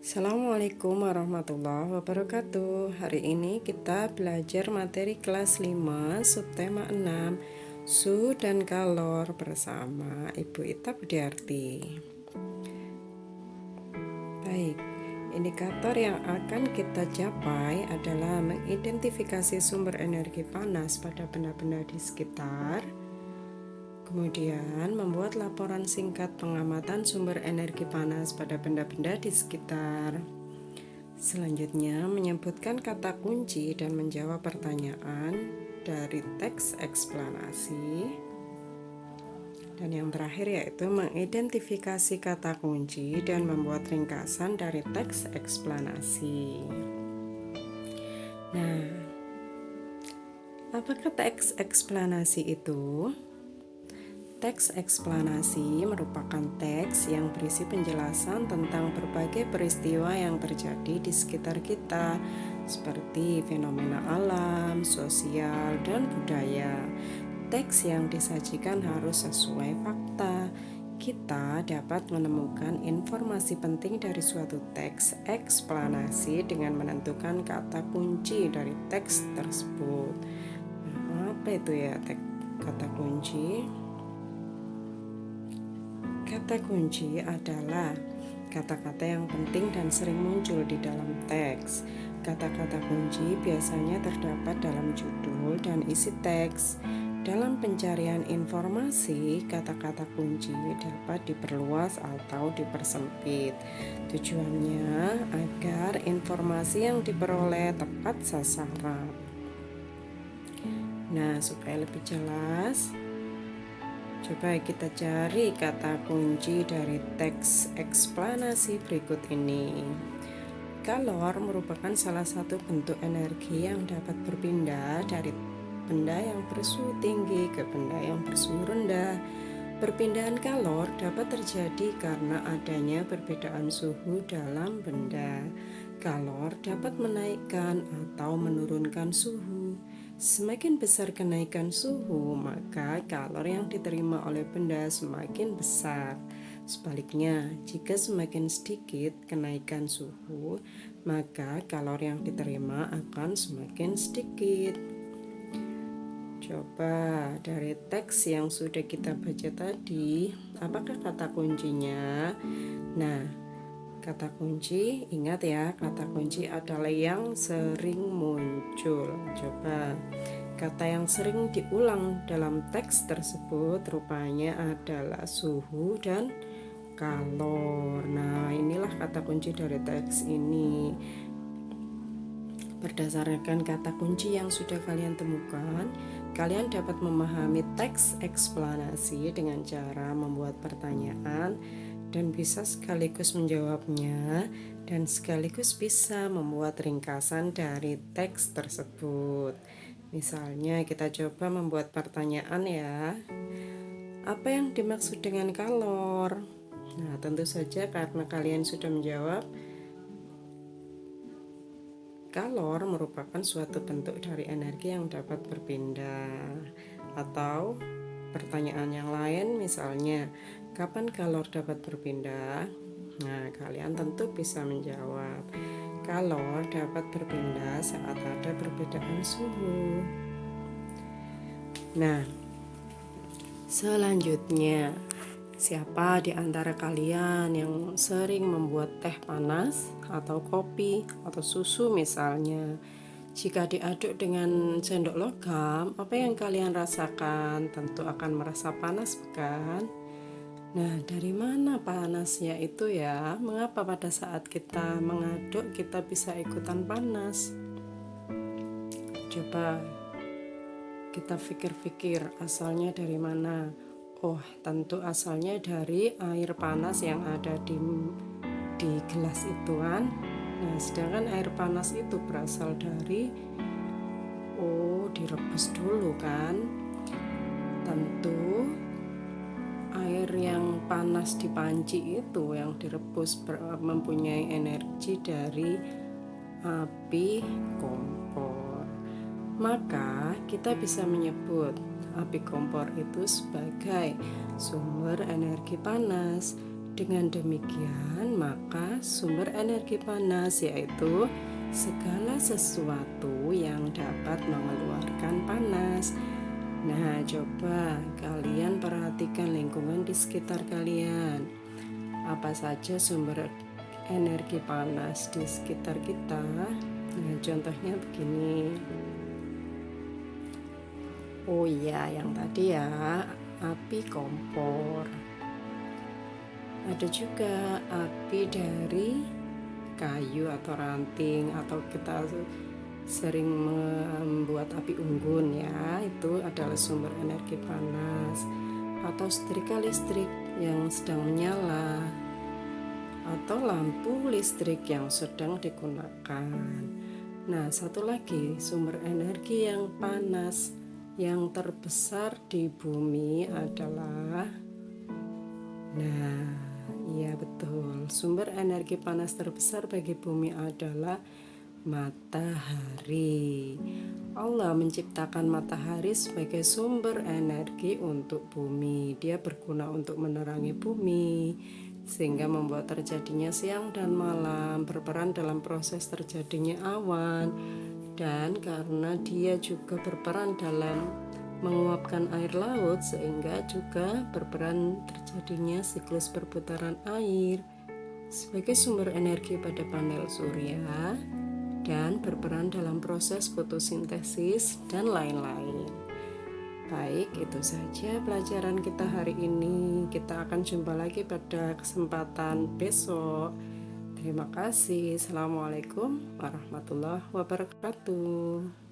Assalamualaikum warahmatullahi wabarakatuh. Hari ini kita belajar materi kelas 5 subtema 6 suhu dan kalor bersama Ibu Ita Budiarti. Baik, indikator yang akan kita capai adalah mengidentifikasi sumber energi panas pada benda-benda di sekitar. Kemudian, membuat laporan singkat pengamatan sumber energi panas pada benda-benda di sekitar. Selanjutnya, menyebutkan kata kunci dan menjawab pertanyaan dari teks eksplanasi. Dan yang terakhir yaitu mengidentifikasi kata kunci dan membuat ringkasan dari teks eksplanasi. Nah, apakah teks eksplanasi itu? Teks eksplanasi merupakan teks yang berisi penjelasan tentang berbagai peristiwa yang terjadi di sekitar kita, seperti fenomena alam, sosial, dan budaya. Teks yang disajikan harus sesuai fakta. Kita dapat menemukan informasi penting dari suatu teks eksplanasi dengan menentukan kata kunci dari teks tersebut. Nah, apa itu ya kata kunci? Kata kunci adalah kata-kata yang penting dan sering muncul di dalam teks. Kata-kata kunci biasanya terdapat dalam judul dan isi teks. Dalam pencarian informasi, kata-kata kunci dapat diperluas atau dipersempit. Tujuannya agar informasi yang diperoleh tepat sasaran. Nah, supaya lebih jelas, coba kita cari kata kunci dari teks eksplanasi berikut ini. Kalor merupakan salah satu bentuk energi yang dapat berpindah dari benda yang bersuhu tinggi ke benda yang bersuhu rendah. Perpindahan kalor dapat terjadi karena adanya perbedaan suhu dalam benda. Kalor dapat menaikkan atau menurunkan suhu. Semakin besar kenaikan suhu, maka kalor yang diterima oleh benda semakin besar. Sebaliknya, jika semakin sedikit kenaikan suhu, maka kalor yang diterima akan semakin sedikit. Coba dari teks yang sudah kita baca tadi, apakah kata kuncinya? Nah, kata kunci, ingat ya, kata kunci adalah yang sering muncul. Coba, kata yang sering diulang dalam teks tersebut rupanya adalah suhu dan kalor. Nah, inilah kata kunci dari teks ini. Berdasarkan kata kunci yang sudah kalian temukan, kalian dapat memahami teks eksplanasi dengan cara membuat pertanyaan dan bisa sekaligus menjawabnya dan sekaligus bisa membuat ringkasan dari teks tersebut. Misalnya kita coba membuat pertanyaan ya. Apa yang dimaksud dengan kalor? Nah, tentu saja karena kalian sudah menjawab, kalor merupakan suatu bentuk dari energi yang dapat berpindah. Atau pertanyaan yang lain misalnya, kapan kalor dapat berpindah? Nah, kalian tentu bisa menjawab, kalor dapat berpindah saat ada perbedaan suhu. Nah, selanjutnya, siapa di antara kalian yang sering membuat teh panas atau kopi atau susu misalnya? Jika diaduk dengan sendok logam, apa yang kalian rasakan? Tentu akan merasa panas, bukan? Nah, dari mana panasnya itu ya? Mengapa pada saat kita mengaduk kita bisa ikutan panas? Coba kita pikir-pikir asalnya dari mana? Oh, tentu asalnya dari air panas yang ada di gelas itu kan. Nah, sedangkan air panas itu berasal dari direbus dulu kan. Tentu air yang panas di panci itu yang direbus mempunyai energi dari api kompor. Maka kita bisa menyebut api kompor itu sebagai sumber energi panas Dengan demikian, maka sumber energi panas yaitu segala sesuatu yang dapat mengeluarkan panas. Nah, coba kalian perhatikan lingkungan di sekitar kalian. Apa saja sumber energi panas di sekitar kita? Nah, contohnya begini. Oh iya, yang tadi ya, api kompor. Ada juga api dari kayu atau ranting, atau kita sering membuat api unggun ya, itu adalah sumber energi panas. Atau setrika listrik yang sedang menyala, atau lampu listrik yang sedang digunakan. Nah, satu lagi sumber energi yang panas yang terbesar di bumi adalah, nah iya betul, sumber energi panas terbesar bagi bumi adalah matahari. Allah menciptakan matahari sebagai sumber energi untuk bumi. Dia berguna untuk menerangi bumi, sehingga membuat terjadinya siang dan malam, berperan dalam proses terjadinya awan, dan karena dia juga berperan dalam menguapkan air laut, sehingga juga berperan terjadinya siklus perputaran air sebagai sumber energi pada panel surya, dan berperan dalam proses fotosintesis dan lain-lain. Baik, itu saja pelajaran kita hari ini. Kita akan jumpa lagi pada kesempatan besok. Terima kasih. Assalamualaikum warahmatullahi wabarakatuh.